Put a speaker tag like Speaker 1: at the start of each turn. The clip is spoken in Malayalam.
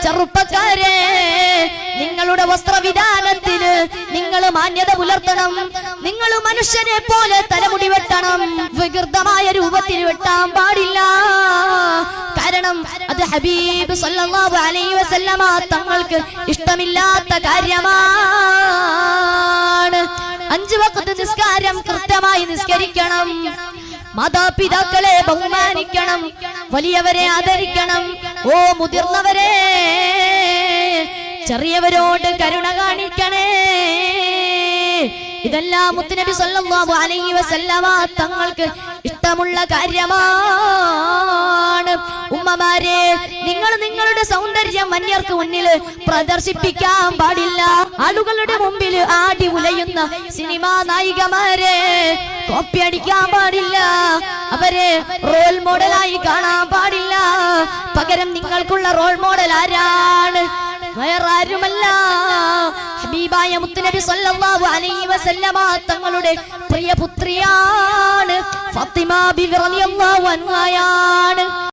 Speaker 1: ചെറുപ്പക്കാരെ, നിങ്ങളുടെ വസ്ത്രവിധാനത്തില് നിങ്ങൾ മാന്യത പുലർത്തണം. നിങ്ങൾ മനുഷ്യനെ പോലെ തലമുടി വെട്ടണം. വികൃതമായ രൂപത്തിൽ വെട്ടാൻ പാടില്ല. കാരണം അത് ഹബീബ് സല്ലല്ലാഹു അലൈഹി വസല്ലമ തങ്ങൾക്ക് ഇഷ്ടമില്ലാത്ത കാര്യമാണ്. 5 വഖ്ത് നിസ്കാരം കൃത്യമായി നിസ്കരിക്കണം. മാതാപിതാക്കളെ ബഹുമാനിക്കണം. വലിയവരെ ആദരിക്കണം. ഓ മുതിർന്നവരെ, ചെറിയവരോട് കരുണ കാണിക്കണേ. ഇതെല്ലാം മുത്തുനബി സല്ലല്ലാഹു അലൈഹി വസല്ലമ തങ്ങൾക്ക് ഇഷ്ടമുള്ള കാര്യമാണ്. ഉമ്മമാരെ, നിങ്ങൾ നിങ്ങളുടെ സൗന്ദര്യം അന്യർക്ക് മുന്നിൽ പ്രദർശിപ്പിക്കാൻ പാടില്ല. ആളുകളുടെ മുമ്പിൽ ആടി ഉലയുന്ന സിനിമാ നായികമാരെ കോപ്പി അടിക്കാൻ പാടില്ല. അവരെ റോൾ മോഡലായി കാണാൻ പാടില്ല. പകരം നിങ്ങൾക്കുള്ള റോൾ മോഡൽ ആരാണ്? വേറെ ആരുമല്ല, ഹബീബായ മുത്തുനബി സല്ലല്ലാഹു അലൈഹി വസല്ലമ തങ്ങളുടെ പ്രിയ പുത്രിയാണ് ഫാത്തിമ ബിവി റളിയല്ലാഹു അൻഹയാണ്.